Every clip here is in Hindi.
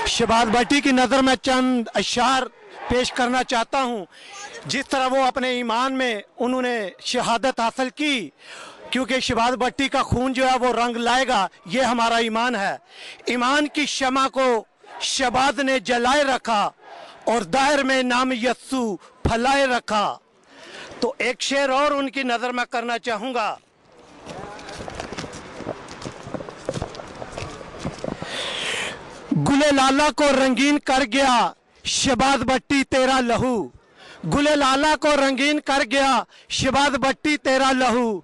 शहबाज भट्टी की नज़र में चंद अशार पेश करना चाहता हूँ। जिस तरह वो अपने ईमान में उन्होंने शहादत हासिल की, क्योंकि शहबाज भट्टी का खून जो है वो रंग लाएगा, ये हमारा ईमान है। ईमान की शमा को शहबाज ने जलाए रखा और दायर में नाम यस्सू फैलाए रखा। तो एक शेर और उनकी नज़र में करना चाहूँगा। गुले लाला को रंगीन कर गया शहबाज भट्टी तेरा लहू, गुले लाला को रंगीन कर गया शहबाज भट्टी तेरा लहू,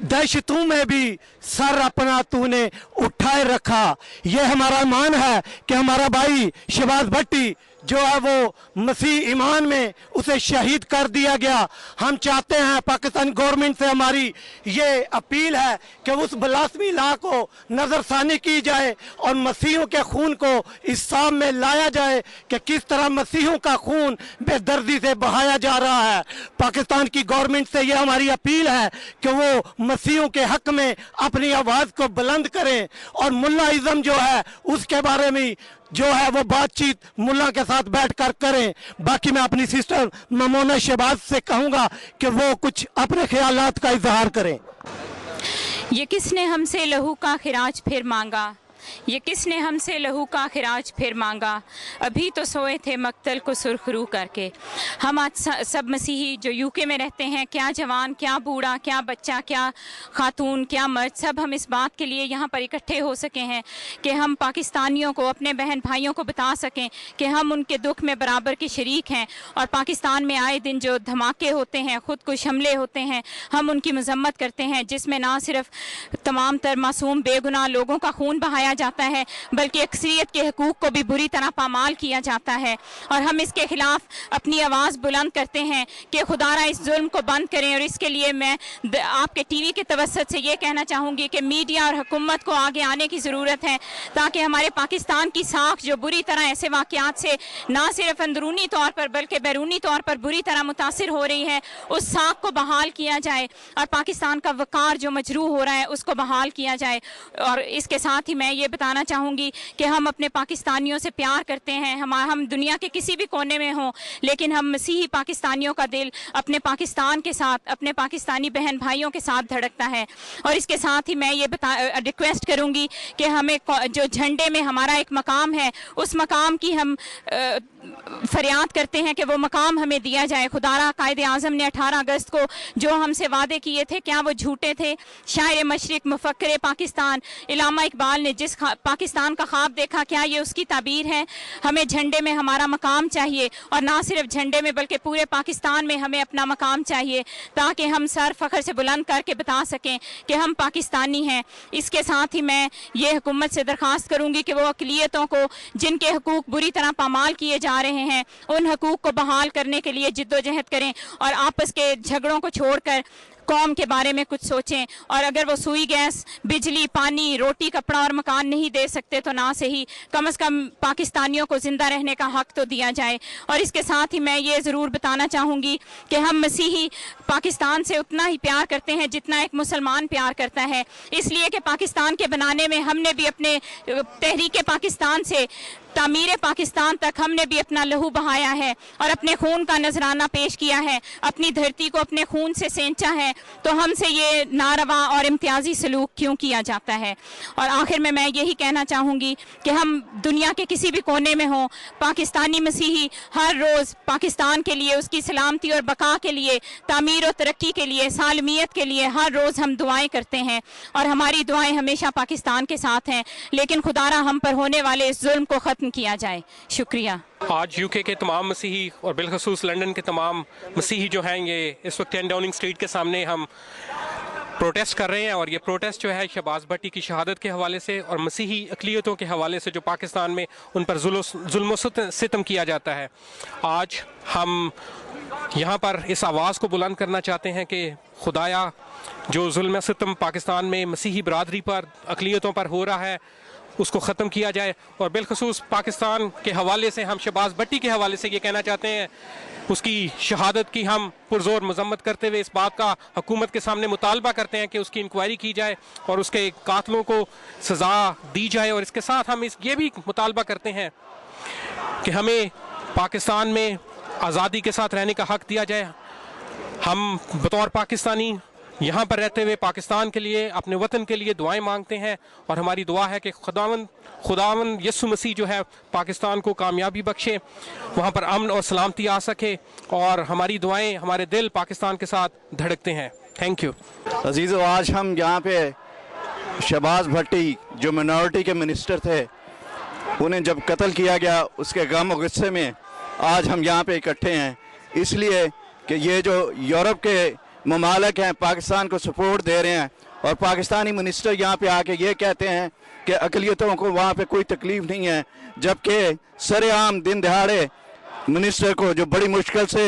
दहशतों में भी सर अपना तूने उठाए रखा। यह हमारा ईमान है कि हमारा भाई शहबाज भट्टी जो है वो मसीह ईमान में उसे शहीद कर दिया गया। हम चाहते हैं, पाकिस्तान गवर्नमेंट से हमारी ये अपील है कि उस बलासमी ला को नज़रसानी की जाए और मसीहों के खून को इस सामने में लाया जाए कि किस तरह मसीहों का खून बेदर्दी से बहाया जा रहा है। पाकिस्तान की गवर्नमेंट से ये हमारी अपील है कि वो मसीहों के हक में अपनी आवाज़ को बुलंद करें और मुल्लाइज़म जो है उसके बारे में जो है वो बातचीत मुल्ला के साथ बैठकर करें। बाकी मैं अपनी सिस्टर ममोना शहबाज से कहूँगा कि वो कुछ अपने ख्यालात का इजहार करें। ये किसने हमसे लहू का खिराज फिर मांगा, ये किसने हमसे लहू का खिराज फिर मांगा, अभी तो सोए थे मक्तल को सुरखरू करके। हम आज सब मसीही जो यूके में रहते हैं, क्या जवान, क्या बूढ़ा, क्या बच्चा, क्या खातून, क्या मर्द, सब हम इस बात के लिए यहाँ पर इकट्ठे हो सके हैं कि हम पाकिस्तानियों को, अपने बहन भाइयों को बता सकें कि हम उनके दुख में बराबर के शरीक हैं। और पाकिस्तान में आए दिन जो धमाके होते हैं, खुदकुश हमले होते हैं, हम उनकी मजम्मत करते हैं, जिसमें ना सिर्फ तमाम तर मासूम बेगुनाह लोगों का खून बहाया जाता है बल्कि अक्सरियत के हकूक को भी बुरी तरह पामाल किया जाता है। और हम इसके खिलाफ अपनी आवाज़ बुलंद करते हैं कि खुदारा इस जुल्म को बंद करें। और इसके लिए मैं आपके टीवी के तवस्सुत से ये कहना चाहूँगी कि मीडिया और हुकूमत को आगे आने की ज़रूरत है, ताकि हमारे पाकिस्तान की साख जो बुरी तरह ऐसे वाक़यात से ना सिर्फ अंदरूनी तौर पर बल्कि बैरूनी तौर पर बुरी तरह मुतासिर हो रही है, उस साख को बहाल किया जाए और पाकिस्तान का वक़ार जो मजरूह हो रहा है उसको बहाल किया जाए। और इसके साथ ही मैं ये बताना चाहूँगी कि हम अपने पाकिस्तानियों से प्यार करते हैं। हम दुनिया के किसी भी कोने में हों, लेकिन हम मसीही पाकिस्तानियों का दिल अपने पाकिस्तान के साथ, अपने पाकिस्तानी बहन भाइयों के साथ धड़कता है। और इसके साथ ही मैं ये रिक्वेस्ट करूँगी कि हमें जो झंडे में हमारा एक मकाम है, उस मकाम की हम फरियाद करते हैं कि वो मकाम हमें दिया जाए। खुदारा कायदे आज़म ने 18 अगस्त को जो हमसे वादे किए थे, क्या वो झूठे थे? शायर मशरिक मुफक्किर पाकिस्तान इल्लामा इकबाल ने जिस पाकिस्तान का ख्वाब देखा, क्या ये उसकी ताबीर है? हमें झंडे में हमारा मकाम चाहिए, और ना सिर्फ झंडे में बल्कि पूरे पाकिस्तान में हमें अपना मकाम चाहिए, ताकि हम सर फख्र से बुलंद करके बता सकें कि हम पाकिस्तानी हैं। इसके साथ ही मैं ये हुकूमत से दरख्वास्त करूँगी कि वो अक़लियतों को, जिनके हकूक़ बुरी तरह पामाल किए जा रहे हैं, उन हकूक़ को बहाल करने के लिए जिद्दोजहद करें और आपस के झगड़ों को छोड़कर कौम के बारे में कुछ सोचें। और अगर वो सुई, गैस, बिजली, पानी, रोटी, कपड़ा और मकान नहीं दे सकते तो ना सही, कम से कम पाकिस्तानियों को ज़िंदा रहने का हक़ तो दिया जाए। और इसके साथ ही मैं ये ज़रूर बताना चाहूँगी कि हम मसीही पाकिस्तान से उतना ही प्यार करते हैं जितना एक मुसलमान प्यार करता है, इसलिए कि पाकिस्तान के बनाने में हमने भी अपने तहरीक पाकिस्तान से तामीर पाकिस्तान तक हमने भी अपना लहू बहाया है और अपने खून का नजराना पेश किया है, अपनी धरती को अपने खून से सेंचा है। तो हमसे ये नारवा और इम्तियाजी सलूक क्यों किया जाता है? और आखिर में मैं यही कहना चाहूँगी कि हम दुनिया के किसी भी कोने में हों, पाकिस्तानी मसीही हर रोज़ पाकिस्तान के लिए, उसकी सलामती और बका के लिए, तामीर और तरक्की के लिए, सालमियत के लिए हर रोज़ हम दुआएँ करते हैं और हमारी दुआएँ हमेशा पाकिस्तान के साथ हैं। लेकिन खुदारा हम पर होने वाले इस जुल्म को ख़त्म किया जाए। शुक्रिया। आज यूके के तमाम मसीही और बिलखसूस लंदन के तमाम मसीही जो हैं, ये इस वक्त 10 डाउनिंग स्ट्रीट के सामने हम प्रोटेस्ट कर रहे हैं। और ये प्रोटेस्ट जो है शहबाज भट्टी की शहादत के हवाले से और मसीही अक़लियतों के हवाले से जो पाकिस्तान में उन पर जुल्म सितम किया जाता है। आज हम यहाँ पर इस आवाज़ को बुलंद करना चाहते हैं कि खुदाया जो जुल्म सितम पाकिस्तान में मसीही बरादरी पर, अक़लियतों पर हो रहा है, उसको ख़त्म किया जाए। और बिलखसूस पाकिस्तान के हवाले से हम शहबाज भट्टी के हवाले से ये कहना चाहते हैं, उसकी शहादत की हम पुरजोर मजम्मत करते हुए इस बात का हुकूमत के सामने मुतालबा करते हैं कि उसकी इंक्वायरी की जाए और उसके कातलों को सज़ा दी जाए। और इसके साथ हम ये भी मुतालबा करते हैं कि हमें पाकिस्तान में आज़ादी के साथ रहने का हक़ दिया जाए। हम बतौर पाकिस्तानी यहाँ पर रहते हुए पाकिस्तान के लिए, अपने वतन के लिए दुआएं मांगते हैं, और हमारी दुआ है कि खुदावंद यीशु मसीह जो है पाकिस्तान को कामयाबी बख्शे, वहाँ पर अमन और सलामती आ सके, और हमारी दुआएं, हमारे दिल पाकिस्तान के साथ धड़कते हैं। Thank you. अजीज़ो, आज हम यहाँ पे शहबाज भट्टी जो मिनॉरिटी के मिनिस्टर थे, उन्हें जब कत्ल किया गया, उसके गम और गुस्से में आज हम यहाँ पे इकट्ठे हैं, इसलिए कि ये जो यूरोप के ममालिक हैं पाकिस्तान को सपोर्ट दे रहे हैं, और पाकिस्तानी मिनिस्टर यहाँ पे आके ये कहते हैं कि अक़लियतों को वहाँ पे कोई तकलीफ़ नहीं है, जबकि सरेआम दिन दहाड़े मिनिस्टर को, जो बड़ी मुश्किल से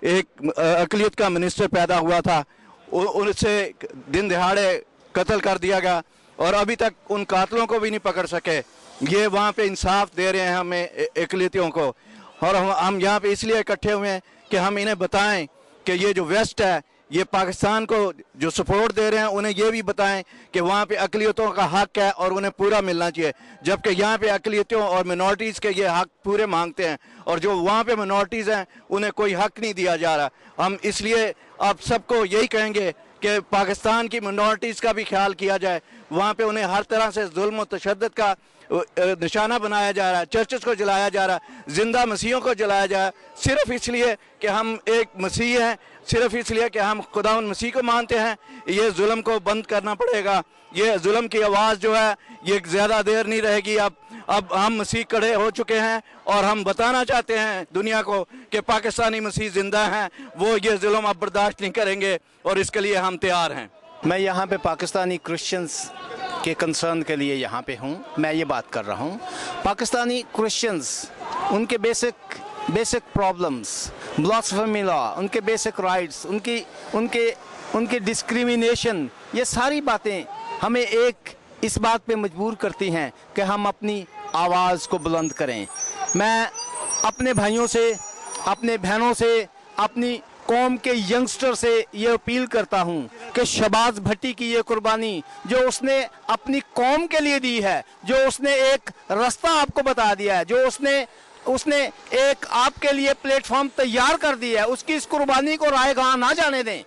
एक अक़लियत का मिनिस्टर पैदा हुआ था, उनसे दिन दहाड़े कत्ल कर दिया गया, और अभी तक उन कातलों को भी नहीं पकड़ सके। ये वहाँ पे इंसाफ दे रहे हैं हमें अक़लियतियों को, और हम यहाँ पे इसलिए इकट्ठे हुए हैं कि हम इन्हें बताएं कि ये जो वेस्ट है, ये पाकिस्तान को जो सपोर्ट दे रहे हैं, उन्हें ये भी बताएं कि वहाँ पे अक़लियतों का हक़ है और उन्हें पूरा मिलना चाहिए, जबकि यहाँ पे अक़लियतों और मिनॉरिटीज़ के ये हक़ पूरे मांगते हैं, और जो वहाँ पे मिनॉरिटीज़ हैं उन्हें कोई हक़ नहीं दिया जा रहा। हम इसलिए आप सबको यही कहेंगे कि पाकिस्तान की मिनॉरिटीज़ का भी ख्याल किया जाए, वहाँ पे उन्हें हर तरह से जुल्म और तशद्दुद का निशाना बनाया जा रहा है, चर्चेस को जलाया जा रहा है, जिंदा मसीहों को जलाया जा रहा है, सिर्फ इसलिए कि हम एक मसीह हैं, सिर्फ इसलिए कि हम खुदावंद मसीह को मानते हैं। ये जुल्म को बंद करना पड़ेगा। ये जुल्म की आवाज़ जो है ये ज़्यादा देर नहीं रहेगी। अब हम मसीह खड़े हो चुके हैं, और हम बताना चाहते हैं दुनिया को कि पाकिस्तानी मसीह ज़िंदा हैं, वो ये जुल्म अब बर्दाश्त नहीं करेंगे, और इसके लिए हम तैयार हैं। मैं यहाँ पे पाकिस्तानी क्रिश्चियंस के कंसर्न के लिए यहाँ पे हूँ, मैं ये बात कर रहा हूँ। पाकिस्तानी क्रिश्चियंस, उनके बेसिक प्रॉब्लम्स, ब्लास्फेमी लॉ, उनके बेसिक राइट्स, उनके डिस्क्रिमिनेशन, ये सारी बातें हमें इस बात पे मजबूर करती हैं कि हम अपनी आवाज़ को बुलंद करें। मैं अपने भाइयों से, अपने बहनों से, अपनी कौम के यंगस्टर से ये अपील करता हूँ कि शहबाज भट्टी की ये कुर्बानी जो उसने अपनी कौम के लिए दी है, जो उसने एक रास्ता आपको बता दिया है, जो उसने एक आपके लिए प्लेटफॉर्म तैयार कर दिया है, उसकी इस कुर्बानी को रायगां ना जाने दें।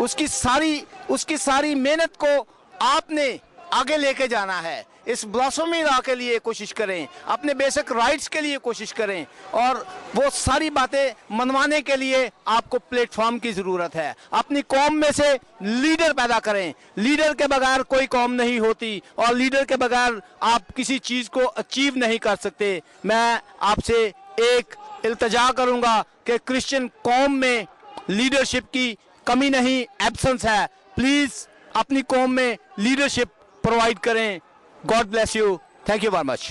उसकी सारी मेहनत को आपने आगे लेके जाना है। इस ब्लास्फेमी लॉ के लिए कोशिश करें, अपने बेसिक राइट्स के लिए कोशिश करें, और वो सारी बातें मनवाने के लिए आपको प्लेटफॉर्म की ज़रूरत है। अपनी कौम में से लीडर पैदा करें। लीडर के बगैर कोई कौम नहीं होती, और लीडर के बगैर आप किसी चीज़ को अचीव नहीं कर सकते। मैं आपसे एक इल्तिजा करूँगा कि क्रिश्चियन कौम में लीडरशिप की कमी नहीं, एब्सेंस है। प्लीज़ अपनी कौम में लीडरशिप प्रोवाइड करें। God bless you. Thank you very much.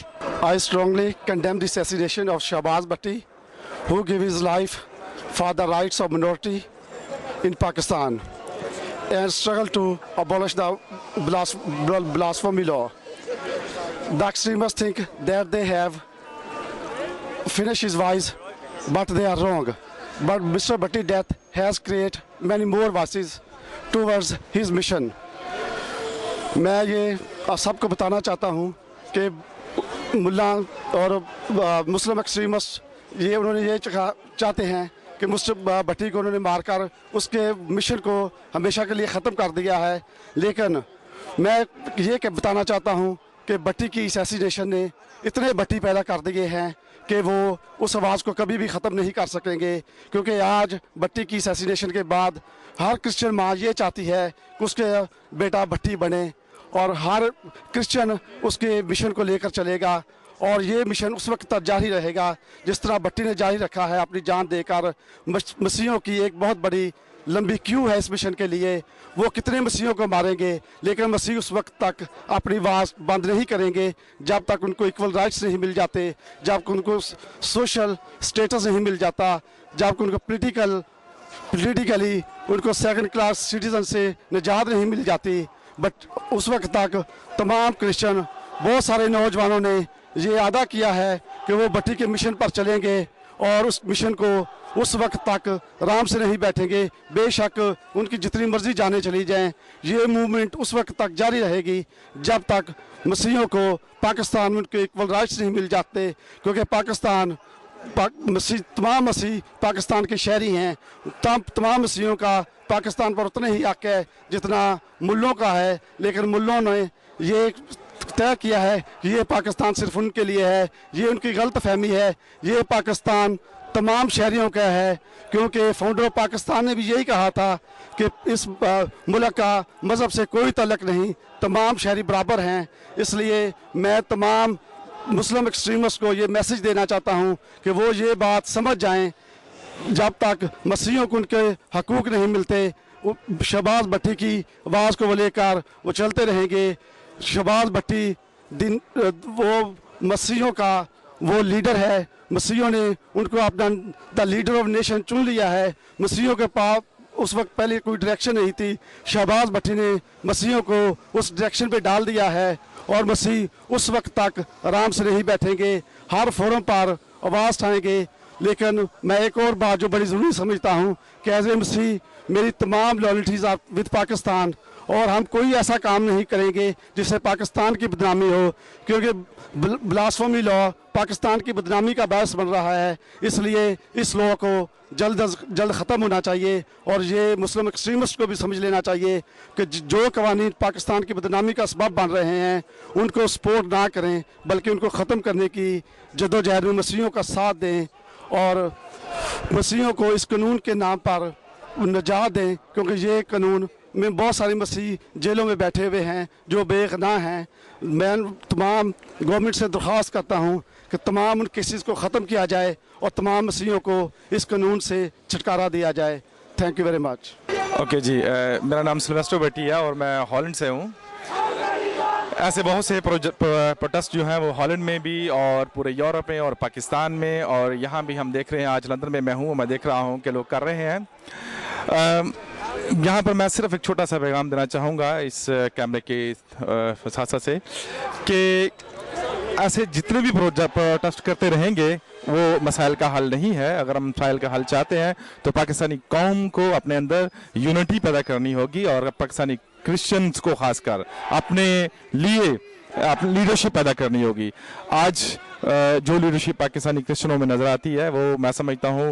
I strongly condemn the assassination of Shahbaz Bhatti, who gave his life for the rights of minority in Pakistan and struggled to abolish the blasphemy law. The extremists think that they have finished his vice, but they are wrong. But Mr. Bhatti's death has created many more voices towards his mission. मैं ये आप सबको बताना चाहता हूँ कि मुल्ला और मुस्लिम एक्सट्रीमिस्ट ये उन्होंने ये चाहते हैं कि मुस्लिम भट्टी को उन्होंने मारकर उसके मिशन को हमेशा के लिए ख़त्म कर दिया है। लेकिन मैं ये बताना चाहता हूँ कि भट्टी की असैसिनेशन ने इतने भट्टी पैदा कर दिए हैं कि वो उस आवाज़ को कभी भी ख़त्म नहीं कर सकेंगे, क्योंकि आज भट्टी की असैसिनेशन के बाद हर क्रिश्चियन माँ ये चाहती है कि उसके बेटा भट्टी बने, और हर क्रिश्चियन उसके मिशन को लेकर चलेगा, और ये मिशन उस वक्त तक जारी रहेगा जिस तरह भट्टी ने जारी रखा है अपनी जान देकर। मसीहों की एक बहुत बड़ी लंबी क्यू है इस मिशन के लिए। वो कितने मसीहों को मारेंगे, लेकिन मसीह उस वक्त तक अपनी आवाज़ बंद नहीं करेंगे जब तक उनको इक्वल राइट्स नहीं मिल जाते, जब उनको सोशल स्टेटस नहीं मिल जाता, जब उनको पोलिटिकली उनको सेकंड क्लास सिटीजन से निजात नहीं मिल जाती। बट उस वक्त तक तमाम क्रिश्चियन, बहुत सारे नौजवानों ने ये अदा किया है कि वो भट्टी के मिशन पर चलेंगे, और उस मिशन को उस वक्त तक आराम से नहीं बैठेंगे। बेशक उनकी जितनी मर्जी जाने चली जाएं, ये मूवमेंट उस वक्त तक जारी रहेगी जब तक मसीहियों को पाकिस्तान में उनके इक्वल राइट्स नहीं मिल जाते, क्योंकि तमाम मसीह पाकिस्तान के शहरी हैं। तमाम मसीहियों का पाकिस्तान पर उतना ही हक है जितना मुल्लों का है, लेकिन मुल्लों ने ये तय किया है कि ये पाकिस्तान सिर्फ उनके लिए है। ये उनकी गलत फहमी है। ये पाकिस्तान तमाम शहरियों का है, क्योंकि फाउंडर ऑफ पाकिस्तान ने भी यही कहा था कि इस मुल्क का मज़हब से कोई तल्लुक़ नहीं, तमाम शहरी बराबर हैं। इसलिए मैं तमाम मुस्लिम एक्सट्रीमिस्ट को ये मैसेज देना चाहता हूँ कि वो ये बात समझ जाएं, जब तक मसीहियों को उनके हकूक़ नहीं मिलते, शहबाज भट्टी की आवाज़ को वो लेकर वो चलते रहेंगे। शहबाज भट्टी वो मसीहियों का वो लीडर है। मसीहियों ने उनको अपना द लीडर ऑफ नेशन चुन लिया है। मसीहियों के पास उस वक्त पहले कोई डायरेक्शन नहीं थी। शहबाज भट्टी ने मसीहियों को उस डायरेक्शन पे डाल दिया है और मसीह उस वक्त तक आराम से नहीं बैठेंगे, हर फोरम पर आवाज़ उठाएंगे। लेकिन मैं एक और बात जो बड़ी ज़रूरी समझता हूँ कि एज ए मसीह मेरी तमाम लॉयल्टीज़ आर विद पाकिस्तान, और हम कोई ऐसा काम नहीं करेंगे जिससे पाकिस्तान की बदनामी हो, क्योंकि ब्लास्फेमी लॉ पाकिस्तान की बदनामी का बायस बन रहा है। इसलिए इस लॉ को जल्द अज जल्द ख़त्म होना चाहिए और ये मुस्लिम एक्सट्रीमिस्ट को भी समझ लेना चाहिए कि जो कवानीन पाकिस्तान की बदनामी का सबब बन रहे हैं उनको सपोर्ट ना करें, बल्कि उनको ख़त्म करने की जद्दोजहद में मसीहियों का साथ दें और मसीहियों को इस कानून के नाम पर निजात दें, क्योंकि ये कानून में बहुत सारे मसीह जेलों में बैठे हुए हैं जो बेगुनाह हैं। मैं तमाम गवर्नमेंट से दरख्वास्त करता हूँ कि तमाम उन केसेस को ख़त्म किया जाए और तमाम मसीहियों को इस कानून से छुटकारा दिया जाए। Thank you very much. Okay जी, मेरा नाम सिल्वेस्टर भट्टी है और मैं हॉलैंड से हूँ। ऐसे बहुत से प्रोटेस्ट जो हैं वो हॉलैंड में भी और पूरे यूरोप में और पाकिस्तान में और यहाँ भी हम देख रहे हैं। आज लंदन में मैं हूँ, मैं देख रहा हूँ कि लोग कर रहे हैं। यहाँ पर मैं सिर्फ एक छोटा सा पैगाम देना चाहूँगा इस कैमरे के साथ से कि ऐसे जितने भी प्रोटेस्ट करते रहेंगे वो मसाइल का हल नहीं है। अगर हम मसाइल का हल चाहते हैं तो पाकिस्तानी कौम को अपने अंदर यूनिटी पैदा करनी होगी और पाकिस्तानी क्रिश्चियंस को खासकर अपने लिए अपनी लीडरशिप पैदा करनी होगी। आज जो लीडरशिप पाकिस्तानी क्रिश्चियनों में नज़र आती है वो मैं समझता हूँ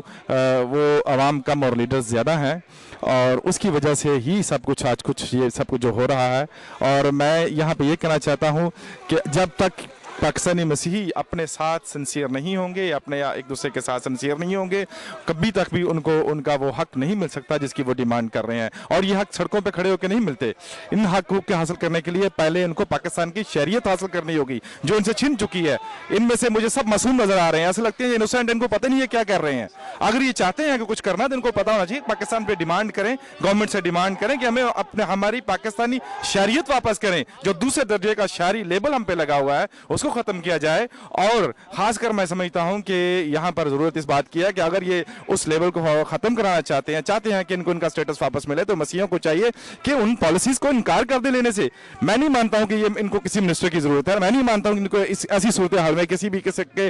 वो आवाम कम और लीडर्स ज़्यादा हैं और उसकी वजह से ही सब कुछ आज कुछ ये सब कुछ जो हो रहा है। और मैं यहाँ पे ये कहना चाहता हूँ कि जब तक पाकिस्तानी मसीही अपने साथ सिंसियर नहीं होंगे, अपने एक दूसरे के साथ सिंसियर नहीं होंगे, कभी तक भी उनको उनका वो हक नहीं मिल सकता जिसकी वो डिमांड कर रहे हैं। और ये हक सड़कों पे खड़े होकर नहीं मिलते। इन हकूक़ के हासिल करने के लिए पहले इनको पाकिस्तान की शरीयत हासिल करनी होगी जो इनसे छिन चुकी है। इनमें से मुझे सब मासूम नजर आ रहे हैं, ऐसे लगते हैं इनोसेंट, इनको पता नहीं है क्या कर रहे हैं। अगर ये चाहते हैं कि कुछ करना तो इनको पता होना चाहिए। पाकिस्तान पे डिमांड करें, गवर्नमेंट से डिमांड करें कि हमें हमारी पाकिस्तानी शरीयत वापस करें। जो दूसरे दर्जे का शहरी लेबल हम पे लगा हुआ है उसको खत्म किया जाए। और खासकर मैं समझता हूं कि यहां पर जरूरत इस बात की है कि अगर ये उस लेवल को खत्म कराना चाहते हैं कि इनको इनका स्टेटस वापस मिले, तो मसीहियों को चाहिए कि उन पॉलिसीज को इनकार कर दे लेने से। मैं नहीं मानता हूं कि ये इनको किसी मिनिस्टर की जरूरत है। मैं नहीं मानता हूं कि इनको ऐसी सूरत हाल में किसी भी किसी के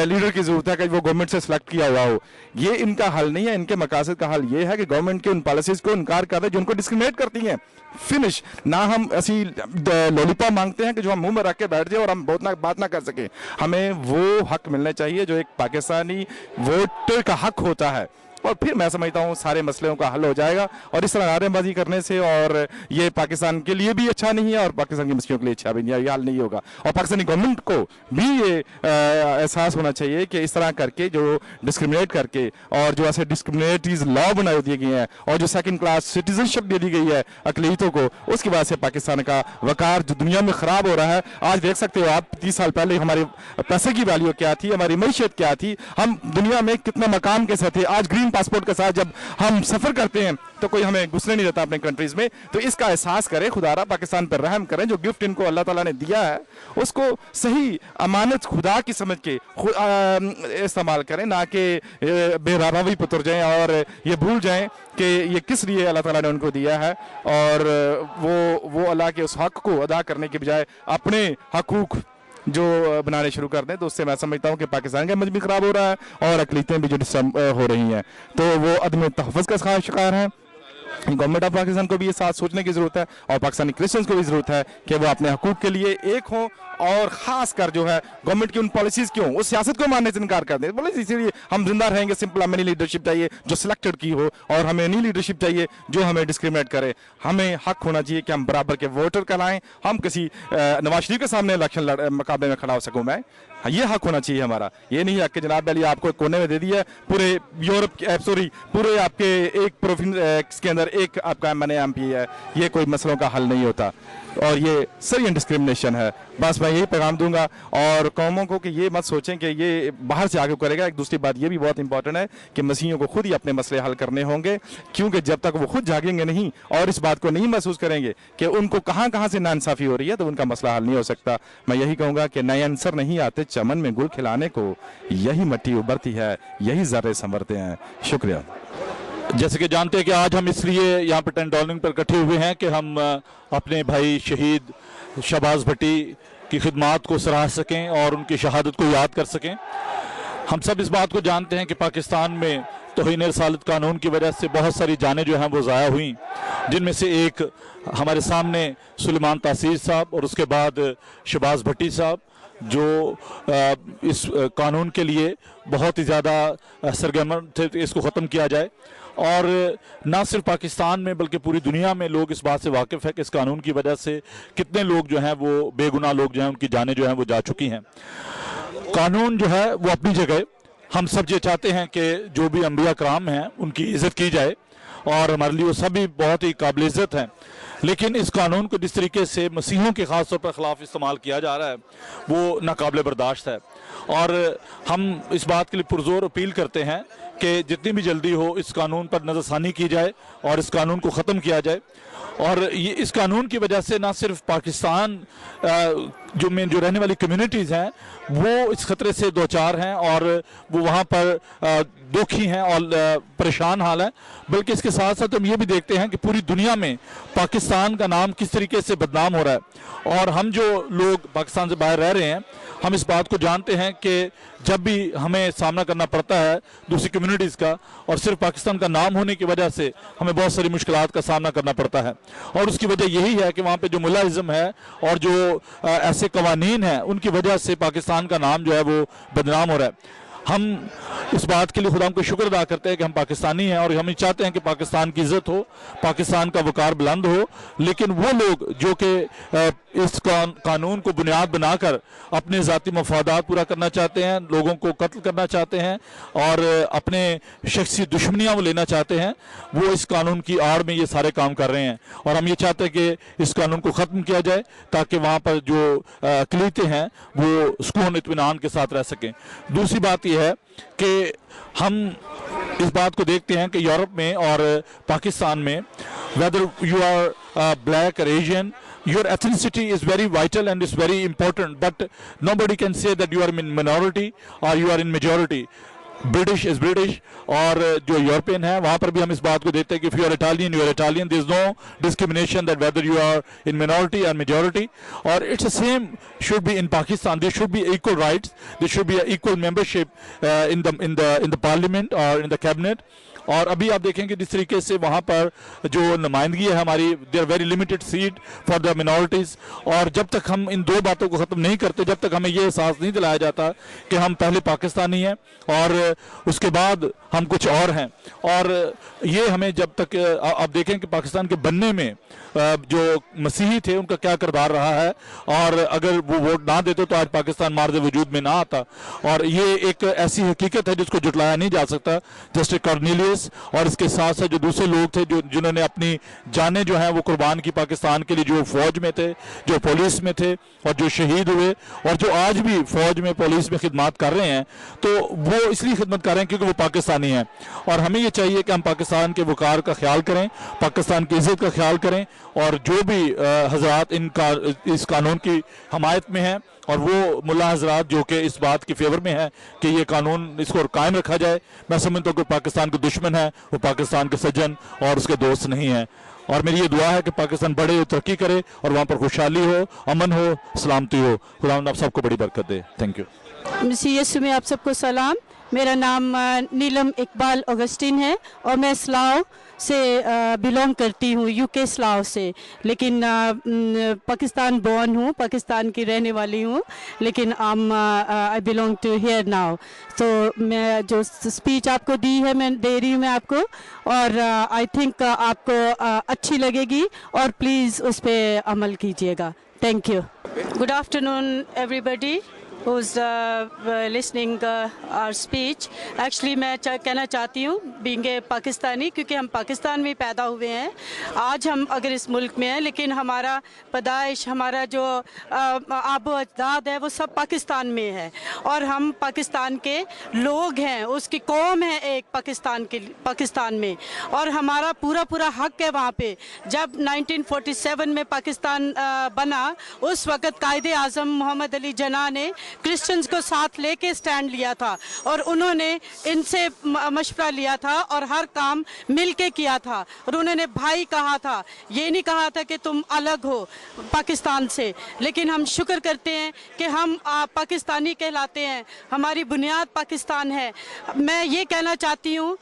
लीडर की जरूरत है कि वो गवर्नमेंट से सिलेक्ट किया हुआ हो। ये इनका हल नहीं है। इनके मकासद का हल ये है कि गवर्नमेंट के उन पॉलिसीज को इनकार कर दे जो उनको डिस्क्रिमिनेट करती हैं। फिनिश ना हम ऐसी लॉलीपॉप मांगते हैं कि जो हम मुंह में रख के बैठ जाए और हम बात ना कर सके। हमें वो हक मिलने चाहिए जो एक पाकिस्तानी वोटर का हक होता है, और फिर मैं समझता हूँ सारे मसलों का हल हो जाएगा। और इस तरह नारेबाजी करने से और ये पाकिस्तान के लिए भी अच्छा नहीं है और पाकिस्तान की मसलियों के लिए अच्छा भी नहीं है, ये हल नहीं होगा। और पाकिस्तानी गवर्नमेंट को भी ये एहसास होना चाहिए कि इस तरह करके जो डिस्क्रिमिनेट करके और जो ऐसे डिस्क्रिमिनेटरीज लॉ बना दिए गए हैं और जो सेकंड क्लास सिटीजनशिप दे दी गई है अकलीतों को, उसकी वजह से पाकिस्तान का वकार जो दुनिया में ख़राब हो रहा है। आज देख सकते हो आप 30 साल पहले हमारे पैसे की वैल्यू क्या थी, हमारी मईशत क्या थी, हम दुनिया में कितने मकाम के साथ थे। आज ग्रीन पासपोर्ट के साथ जब हम सफर करते हैं तो कोई हमें घुसने नहीं देता अपने कंट्रीज में। तो इसका एहसास करें, खुदारा पाकिस्तान पर रहम करें। जो गिफ्ट इनको अल्लाह ताला ने दिया है उसको सही अमानत खुदा की समझ के इस्तेमाल करें, ना कि बेरावी पे उतर जाएं और ये भूल जाएं कि ये किस लिए अल्लाह ताला ने उनको दिया है। और वो अल्लाह के उस हक को अदा करने के बजाय अपने हकूक जो बनाने शुरू कर दें तो उससे मैं समझता हूँ कि पाकिस्तान का इमेज भी ख़राब हो रहा है और अक़लियतें भी जो डिस्टर्ब हो रही हैं, तो वो अदम तहफ़्फ़ुज़ का शिकार हैं। गवर्नमेंट ऑफ पाकिस्तान को भी ये साथ सोचने की ज़रूरत है और पाकिस्तानी क्रिश्चियंस को भी ज़रूरत है कि वो अपने हकूक़ के लिए एक हों और ख़ास कर जो है गवर्नमेंट की उन पॉलिसीज़ क्यों उस सियासत को मानने से इनकार कर दें। बोले इसीलिए हम जिंदा रहेंगे, सिंपल हमें नहीं लीडरशिप चाहिए जो सिलेक्टेड की हो और हमें नहीं लीडरशिप चाहिए जो हमें डिस्क्रिमिनेट करे। हमें हक होना चाहिए कि हम बराबर के वोटर कहलाएं, हम किसी नवाज शरीफ के सामने इलेक्शन मुकाबले में खड़ा हो सकूँ मैं, ये हक होना चाहिए हमारा। ये नहीं है कि जनाब अली आपको कोने में दे दिया पूरे यूरोप पूरे आपके एक प्रोविंस के अंदर एक आपका एमपी है, ये कोई मसलों का हल नहीं होता और ये सरियन डिस्क्रिमिनेशन है। बस मैं यही पैगाम दूंगा और कौमों को कि ये मत सोचें कि ये बाहर से आगे करेगा। एक दूसरी बात ये भी बहुत इंपॉर्टेंट है कि मसीहियों को खुद ही अपने मसले हल करने होंगे, क्योंकि जब तक वो खुद जागेंगे नहीं और इस बात को नहीं महसूस करेंगे कि उनको कहाँ से नाइंसाफ़ी हो रही है तो उनका मसला हल नहीं हो सकता। मैं यही कहूँगा कि नए अंसर नहीं आते चमन में गुल खिलाने को, यही मिट्टी उभरती है, यही ज़र्रे संवरते हैं। शुक्रिया। जैसे कि जानते हैं कि आज हम इसलिए यहाँ पर टेंट डॉलिंग पर इकट्ठे हुए हैं कि हम अपने भाई शहीद शहबाज भट्टी की खिदमात को सराह सकें और उनकी शहादत को याद कर सकें। हम सब इस बात को जानते हैं कि पाकिस्तान में तौहीन रसालत कानून की वजह से बहुत सारी जानें जो हैं वो ज़ाया हुई, जिनमें से एक हमारे सामने सुलेमान तासीर साहब और उसके बाद शहबाज भट्टी साहब जो इस कानून के लिए बहुत ही ज़्यादा सरगर्म थे कि इसको ख़त्म किया जाए। और ना सिर्फ पाकिस्तान में बल्कि पूरी दुनिया में लोग इस बात से वाकिफ़ है कि इस कानून की वजह से कितने लोग जो हैं वो बेगुनाह लोग जो हैं उनकी जानें जो हैं वो जा चुकी हैं। कानून जो है वो अपनी जगह, हम सब ये चाहते हैं कि जो भी अंबिया कराम हैं उनकी इज़्ज़त की जाए और हमारे लिए वो सभी बहुत ही काबिल इज़्ज़त हैं, लेकिन इस कानून को जिस तरीके से मसीहों के ख़ास तौर पर ख़िलाफ़ इस्तेमाल किया जा रहा है वो नाकाबिल बर्दाश्त है। और हम इस बात के लिए पुरज़ोर अपील करते हैं कि जितनी भी जल्दी हो इस कानून पर नज़रसानी की जाए और इस कानून को ख़त्म किया जाए। और ये इस कानून की वजह से ना सिर्फ पाकिस्तान जो रहने वाली कम्युनिटीज़ हैं वो इस ख़तरे से दो चार हैं और वो वहाँ पर दुखी हैं और परेशान हाल हैं, बल्कि इसके साथ साथ हम ये भी देखते हैं कि पूरी दुनिया में पाकिस्तान का नाम किस तरीके से बदनाम हो रहा है। और हम जो लोग पाकिस्तान से बाहर रह रहे हैं हम इस बात को जानते हैं कि जब भी हमें सामना करना पड़ता है दूसरी कम्युनिटीज़ का और सिर्फ पाकिस्तान का नाम होने की वजह से हमें बहुत सारी मुश्किलात का सामना करना पड़ता है। और उसकी वजह यही है कि वहाँ पे जो मुल्लाइज़्म है और जो ऐसे कवानीन हैं उनकी वजह से पाकिस्तान का नाम जो है वो बदनाम हो रहा है। हम इस बात के लिए खुदा को शुक्र अदा करते हैं कि हम पाकिस्तानी हैं और हम ये चाहते हैं कि पाकिस्तान की इज़्ज़त हो, पाकिस्तान का वकार बुलंद हो। लेकिन वो लोग जो कि इस कानून को बुनियाद बनाकर अपने ज़ाती मफादात पूरा करना चाहते हैं, लोगों को कत्ल करना चाहते हैं और अपने शख्सी दुश्मनियाँ वो लेना चाहते हैं, वो इस कानून की आड़ में ये सारे काम कर रहे हैं। और हम ये चाहते हैं कि इस कानून को ख़त्म किया जाए ताकि वहाँ पर जो अक़लियतें हैं वो सुकून इत्मीनान के साथ रह सकें। दूसरी बात यह है कि हम इस बात को देखते हैं कि यूरोप में और पाकिस्तान में वेदर यू आर ब्लैक और Asian, your ethnicity is very vital and is very important, but nobody can say that you are in minority or you are in majority. British is British और जो यूरोपियन है वहाँ पर भी हम इस बात को देखते हैं कि if you are Italian you are Italian, there is no discrimination that whether you are in minority और मेजॉरिटी। और it's the same should be in Pakistan, there should be equal rights, there should be equal membership in the parliament और इन द कैबिनेट। और अभी आप देखेंगे जिस तरीके से वहाँ पर जो नुमाइंदगी है हमारी, they are very limited seat for the minorities. और जब तक हम इन दो बातों को ख़त्म नहीं करते, जब तक हमें ये एहसास नहीं दिलाया जाता कि हम पहले पाकिस्तानी हैं और उसके बाद हम कुछ और हैं, और ये हमें जब तक आप देखें कि पाकिस्तान के बनने में जो मसीही थे उनका क्या किरदार रहा है, और अगर वो वोट ना देते तो आज पाकिस्तान मार्ज़ वजूद में ना आता। और ये एक ऐसी हकीकत है जिसको जुटलाया नहीं जा सकता। जस्टिस कॉर्नेलियस और इसके साथ साथ जो दूसरे लोग थे जिन्होंने अपनी जानें जो हैं वो कुर्बान की पाकिस्तान के लिए, जो फौज में थे, जो पुलिस में थे और जो शहीद हुए और जो आज भी फौज में पुलिस में खिदमत कर रहे हैं, तो वो इसलिए खिदमत कर रहे हैं क्योंकि वो पाकिस्तानी हैं। और हमें ये चाहिए कि हम पाकिस्तान के वकार का ख्याल करें, पाकिस्तान की इज़्ज़त का ख्याल करें, और जो भी हजरात इस कानून की हमायत में हैं और वो मुल्ला हजरात जो कि इस बात की फेवर में है कि ये कानून इसको कायम रखा जाए, मैं समझता हूँ कि पाकिस्तान के दुश्मन है, वो पाकिस्तान के सज्जन और उसके दोस्त नहीं हैं। और मेरी ये दुआ है कि पाकिस्तान बढ़े, तरक्की करे और वहाँ पर खुशहाली हो, अमन हो, सलामती हो। खुदावंद आप सबको बड़ी बरकत दे। Thank you. मसीह यीशु में आप सबको सलाम। मेरा नाम नीलम इकबाल ऑगस्टिन है और मैं स्लाव से बिलोंग करती हूँ, यूके स्लाव से, लेकिन पाकिस्तान बॉर्न हूँ, पाकिस्तान की रहने वाली हूँ, लेकिन I belong to here now. तो मैं जो स्पीच आपको दी है मैं दे रही हूँ मैं आपको, और आई थिंक आपको अच्छी लगेगी और प्लीज़ उस पर अमल कीजिएगा। Thank you. Good afternoon everybody who's listening our speech. Actually मैं कहना चाहती हूँ being a पाकिस्तानी, क्योंकि हम पाकिस्तान में पैदा हुए हैं। आज हम अगर इस मुल्क में हैं, लेकिन हमारा पैदाइश, हमारा जो आबो अजदाद है वो सब पाकिस्तान में है, और हम पाकिस्तान के लोग हैं, उसकी कौम है एक पाकिस्तान में, और हमारा पूरा हक है वहाँ पे। जब 1947 में पाकिस्तान बना, उस वक़्त कायदे आज़म मोहम्मद अली जिन्ना ने क्रिश्चियंस को साथ लेके स्टैंड लिया था, और उन्होंने इनसे मशवरा लिया था और हर काम मिल के किया था, और उन्होंने भाई कहा था, ये नहीं कहा था कि तुम अलग हो पाकिस्तान से। लेकिन हम शुक्र करते हैं कि हम पाकिस्तानी कहलाते हैं, हमारी बुनियाद पाकिस्तान है। मैं ये कहना चाहती हूँ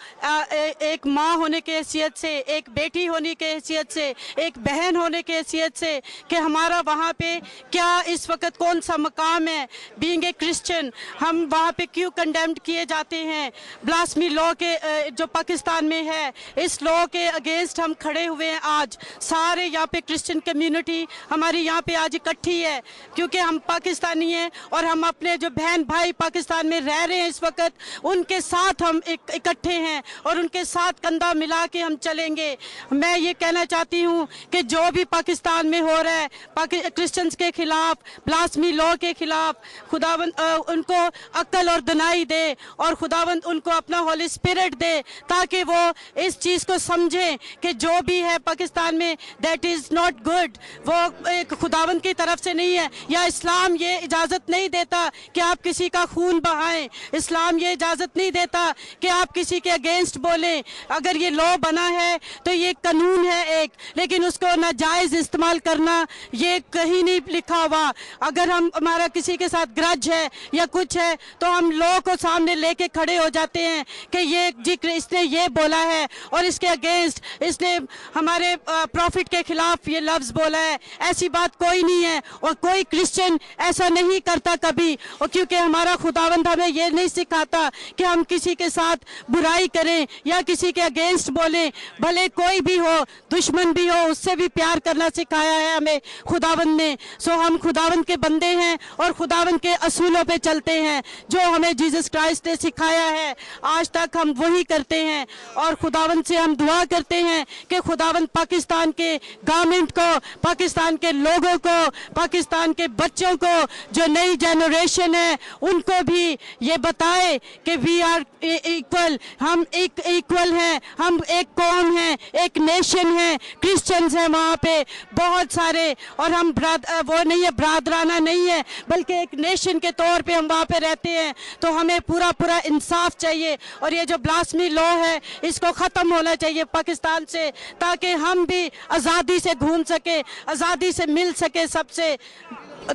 एक माँ होने की हैसियत से, एक बेटी होने की हैसियत से, एक बहन होने की हैसियत से, कि हमारा वहाँ पे क्या इस वक्त कौन सा मकाम है। बीइंग ए क्रिश्चियन हम वहाँ पे क्यों कंडेम्ड किए जाते हैं? ब्लास्फेमी लॉ के जो पाकिस्तान में है, इस लॉ के अगेंस्ट हम खड़े हुए हैं। आज सारे यहाँ पे क्रिश्चियन कम्युनिटी हमारी यहाँ पे आज इकट्ठी है, क्योंकि हम पाकिस्तानी हैं और हम अपने जो बहन भाई पाकिस्तान में रह रहे हैं इस वक्त, उनके साथ हम इकट्ठे हैं और उनके साथ कंधा मिला के हम चलेंगे। मैं ये कहना चाहती हूँ कि जो भी पाकिस्तान में हो रहा है क्रिश्चियंस के खिलाफ, ब्लास्फेमी लॉ के खिलाफ, खुदावंद उनको अक्ल और दनाई दे, और खुदावंद उनको अपना होली स्पिरिट दे, ताकि वो इस चीज़ को समझें कि जो भी है पाकिस्तान में दैट इज़ नॉट गुड, वो एक खुदावंद की तरफ से नहीं है। या इस्लाम ये इजाज़त नहीं देता कि आप किसी का खून बहाएं, इस्लाम ये इजाज़त नहीं देता कि आप किसी के अगेंस्ट बोलें। अगर ये लॉ बना है तो ये कानून है एक, लेकिन उसको नाजायज़ इस्तेमाल करना ये कहीं नहीं लिखा हुआ। अगर हमारा किसी के साथ ग्रज है या कुछ है, तो हम लॉ को सामने लेके खड़े हो जाते हैं कि ये जिक्र इसने ये बोला है और इसके अगेंस्ट इसने हमारे प्रॉफिट के खिलाफ ये लफ्ज़ बोला है। ऐसी बात कोई नहीं है, और कोई क्रिश्चियन ऐसा नहीं करता कभी, और क्योंकि हमारा खुदावंद हमें ये नहीं सिखाता कि हम किसी के साथ बुराई करें या किसी के अगेंस्ट बोलें, भले कोई भी हो, दुश्मन भी हो, उससे भी प्यार करना सिखाया है हमें खुदावंद ने। सो हम खुदावंद के बंदे हैं और खुदावंद के असूलों पे चलते हैं, जो हमें जीसस क्राइस्ट ने सिखाया है। आज तक हम वही करते हैं, और खुदावंद से हम दुआ करते हैं कि खुदावंद पाकिस्तान के गवर्नमेंट को, पाकिस्तान के लोगों को, पाकिस्तान के बच्चों को, जो नई जनरेशन है, उनको भी ये बताए कि वी आर इक्वल, हम एक इक्वल हैं, हम एक कौम हैं, एक नेशन है, क्रिश्चियंस हैं वहाँ पे बहुत सारे, और हम वो नहीं है, ब्रादराना नहीं है, बल्कि एक नेशन के तौर पे हम वहाँ पे रहते हैं। तो हमें पूरा इंसाफ चाहिए, और ये जो ब्लास्फेमी लॉ है इसको ख़त्म होना चाहिए पाकिस्तान से, ताकि हम भी आज़ादी से घूम सके, आज़ादी से मिल सके सबसे।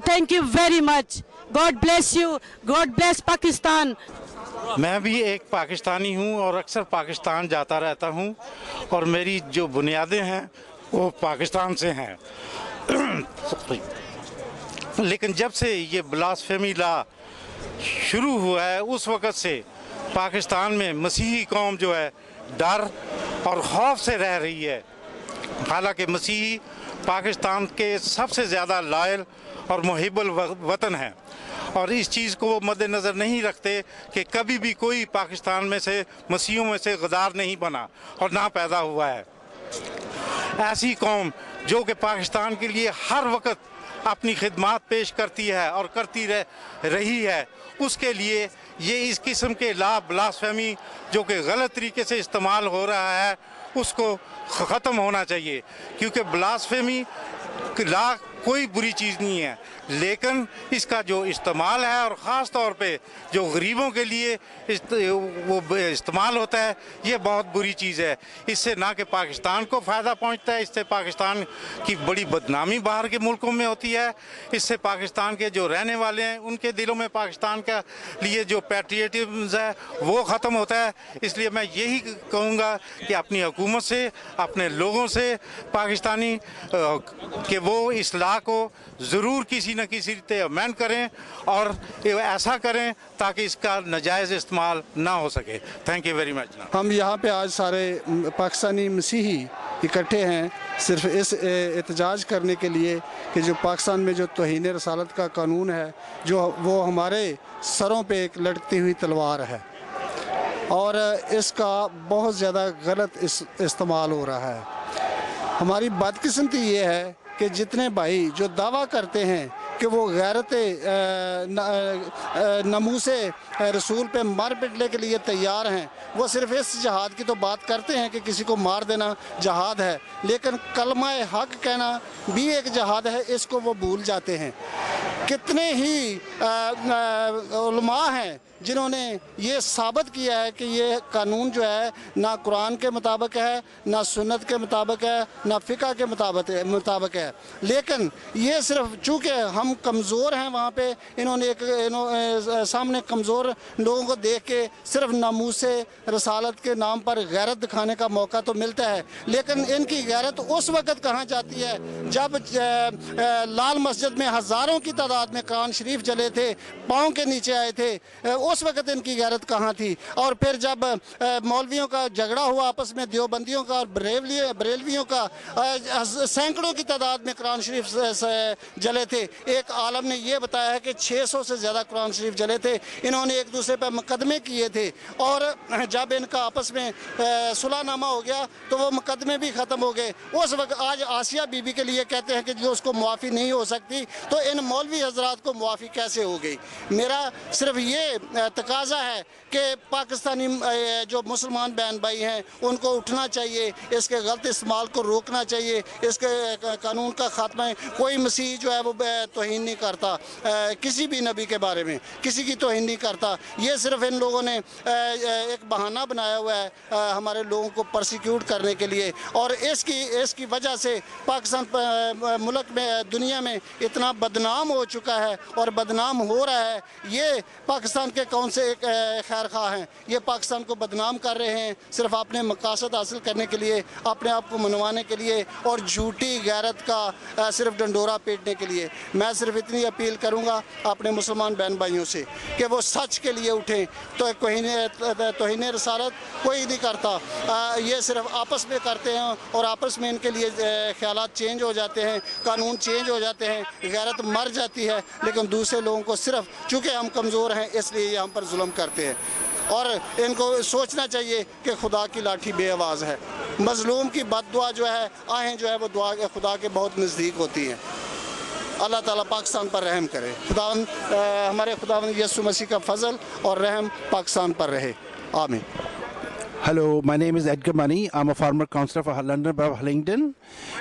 Thank you very much. God bless you, God bless Pakistan. मैं भी एक पाकिस्तानी हूँ और अक्सर पाकिस्तान जाता रहता हूँ, और मेरी जो बुनियादें हैं वो पाकिस्तान से हैं। लेकिन जब से ये ब्लास्फेमी लॉ शुरू हुआ है, उस वक़्त से पाकिस्तान में मसीही कौम जो है डर और खौफ से रह रही है। हालांकि मसीही पाकिस्तान के सबसे ज़्यादा लायल और मुहिब्बुल वतन हैं, और इस चीज़ को मद्देनज़र नहीं रखते कि कभी भी कोई पाकिस्तान में से मसीहों में से गद्दार नहीं बना और ना पैदा हुआ है। ऐसी कौम जो कि पाकिस्तान के लिए हर वक्त अपनी खिदमत पेश करती है और करती रही है, उसके लिए ये इस किस्म के ब्लास्फेमी जो कि गलत तरीके से इस्तेमाल हो रहा है उसको ख़त्म होना चाहिए, क्योंकि ब्लास्फेमी लॉ कोई बुरी चीज़ नहीं है, लेकिन इसका जो इस्तेमाल है और ख़ास तौर पे जो गरीबों के लिए वो इस्तेमाल होता है, ये बहुत बुरी चीज़ है। इससे ना कि पाकिस्तान को फ़ायदा पहुंचता है, इससे पाकिस्तान की बड़ी बदनामी बाहर के मुल्कों में होती है, इससे पाकिस्तान के जो रहने वाले हैं उनके दिलों में पाकिस्तान का लिए जो पैट्रियटिज्म है वो ख़त्म होता है। इसलिए मैं यही कहूँगा कि अपनी हुकूमत से, अपने लोगों से पाकिस्तानी कि वो इस लॉ को ज़रूर किसी न किसी तरह अमेंड करें और ऐसा करें ताकि इसका नाजायज़ इस्तेमाल ना हो सके। Thank you very much. हम यहाँ पे आज सारे पाकिस्तानी मसीही इकट्ठे हैं सिर्फ इस एहतजाज करने के लिए कि जो पाकिस्तान में जो तौहीन रसालत का कानून है, जो वो हमारे सरों पे एक लटकती हुई तलवार है और इसका बहुत ज़्यादा गलत इस्तेमाल हो रहा है। हमारी बदकिस्मती ये है कि जितने भाई जो दावा करते हैं कि वो गैरत नमूसे रसूल पे मर पिटने के लिए तैयार हैं, वो सिर्फ इस जहाद की तो बात करते हैं कि किसी को मार देना जहाद है, लेकिन कलमा हक कहना भी एक जहाद है, इसको वो भूल जाते हैं। कितने ही उलमा हैं जिन्होंने ये साबित किया है कि ये कानून जो है ना कुरान के मुताबिक है, ना सुन्नत के मुताबिक है, ना फ़िक़्ह के मुताबिक है, लेकिन ये सिर्फ चूँकि हम कमज़ोर हैं वहाँ पे इन्होंने सामने कमज़ोर लोगों को देख के सिर्फ नामूसे रसालत के नाम पर गैरत दिखाने का मौका तो मिलता है, लेकिन इनकी गैरत उस वक़्त कहाँ जाती है जब लाल मस्जिद में हज़ारों की तादाद में कुरान शरीफ जले थे, पाँव के नीचे आए थे, उस वक़्त इनकी गैरत कहाँ थी। और फिर जब मौलवियों का झगड़ा हुआ आपस में, देवबंदियों का और बरेलवियों का, सैकड़ों की तादाद में कुरान शरीफ जले थे। एक आलम ने यह बताया है कि 600 से ज़्यादा कुरान शरीफ जले थे। इन्होंने एक दूसरे पर मुकदमे किए थे और जब इनका आपस में सुलहनामा हो गया तो वो मुकदमे भी ख़त्म हो गए। उस वक्त आज आसिया बीबी के लिए कहते हैं कि जो उसको मुआफ़ी नहीं हो सकती, तो इन मौलवी हजरात को मुआफ़ी कैसे हो गई। मेरा सिर्फ ये तकाजा है कि पाकिस्तानी जो मुसलमान बहन भाई हैं उनको उठना चाहिए, इसके गलत इस्तेमाल को रोकना चाहिए, इसके कानून का खात्मा। कोई मसीह जो है वो तौहीन नहीं करता, किसी भी नबी के बारे में किसी की तौहीन नहीं करता। ये सिर्फ इन लोगों ने एक बहाना बनाया हुआ है हमारे लोगों को परसिक्यूट करने के लिए, और इसकी वजह से पाकिस्तान मुल्क में, दुनिया में इतना बदनाम हो चुका है और बदनाम हो रहा है। ये पाकिस्तान के कौन से खैर खा हैं, ये पाकिस्तान को बदनाम कर रहे हैं सिर्फ अपने मकासद हासिल करने के लिए, अपने आप को मनवाने के लिए और झूठी गैरत का सिर्फ डंडोरा पीटने के लिए। मैं सिर्फ इतनी अपील करूंगा अपने मुसलमान बहन भाइयों से कि वो सच के लिए उठें। तो तौहीन रसालत कोई नहीं करता, ये सिर्फ आपस में करते हैं और आपस में इनके लिए ख्यालात चेंज हो जाते हैं, कानून चेंज हो जाते हैं, गैरत मर जाती है, लेकिन दूसरे लोगों को सिर्फ चूँकि हम कमज़ोर हैं इसलिए ये हम पर जुल्म करते हैं। और इनको सोचना चाहिए कि खुदा की लाठी बेआवाज़ है। मज़लूम की बद्दुआ जो है, आहें जो है वो दुआ खुदा के बहुत नज़दीक होती हैं। अल्लाह ताला पाकिस्तान पर रहम करे। खुदावंद हमारे खुदावंद यीशु मसीह का फजल और रहम पाकिस्तान पर रहे। आमीन। Hello, my name is Edgar Money, I am a former councillor for London borough of Hillingdon.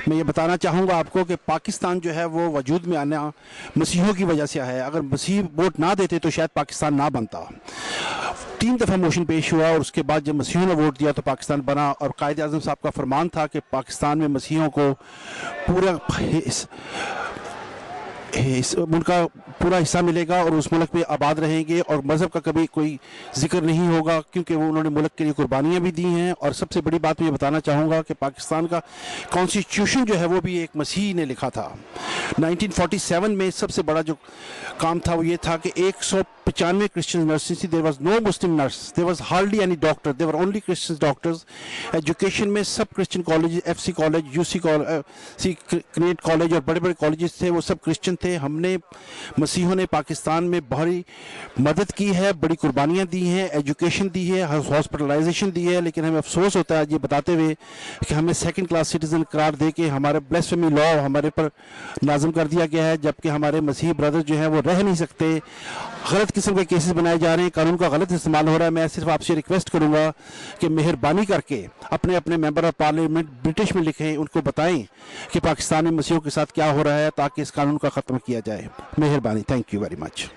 मैं ये बताना चाहूँगा आपको कि पाकिस्तान जो है वो वजूद में आना मसीहों की वजह से है। अगर मसीह वोट ना देते तो शायद पाकिस्तान ना बनता। 3 दफ़ा मोशन पेश हुआ और उसके बाद जब मसीहों ने वोट दिया तो पाकिस्तान बना। और कायद आज़म साहब का फरमान था कि पाकिस्तान में मसीहों को पूरा उनका पूरा हिस्सा मिलेगा और उस मुल्क में आबाद रहेंगे और मज़हब का कभी कोई जिक्र नहीं होगा, क्योंकि वो उन्होंने मुल्क के लिए कुर्बानियाँ भी दी हैं। और सबसे बड़ी बात मैं ये बताना चाहूँगा कि पाकिस्तान का कॉन्स्टिट्यूशन जो है वो भी एक मसीही ने लिखा था। 1947 में सबसे बड़ा जो काम था वो ये था कि 195 क्रिश्चियन नर्सेस थी। There was no Muslim nurse, there was hardly any doctor, there were only Christian doctors. Education में सब Christian college, FC college, UC college, create college और बड़े बड़े कॉलेजेस थे वो सब क्रिश्चियन थे। हमने मसीहों ने पाकिस्तान में बड़ी मदद की है, बड़ी कुर्बानियाँ दी हैं, एजुकेशन दी है, हॉस्पिटलाइजेशन दी है। लेकिन हमें अफसोस होता है ये बताते हुए कि हमें सेकंड क्लास सिटीज़न करार दे के हमारे ब्लेसफेमी लॉ हमारे पर नाज़म कर दिया गया है, जबकि हमारे मसीही ब्रदर जो हैं वो रह नहीं सकते गलत किस्म के केसेस बनाए जा रहे हैं, कानून का गलत इस्तेमाल हो रहा है। मैं सिर्फ आपसे रिक्वेस्ट करूंगा कि मेहरबानी करके अपने अपने मेंबर ऑफ पार्लियामेंट ब्रिटिश में लिखें, उनको बताएं कि पाकिस्तान में मसीहों के साथ क्या हो रहा है, ताकि इस कानून का ख़त्म किया जाए। मेहरबानी, थैंक यू वेरी मच।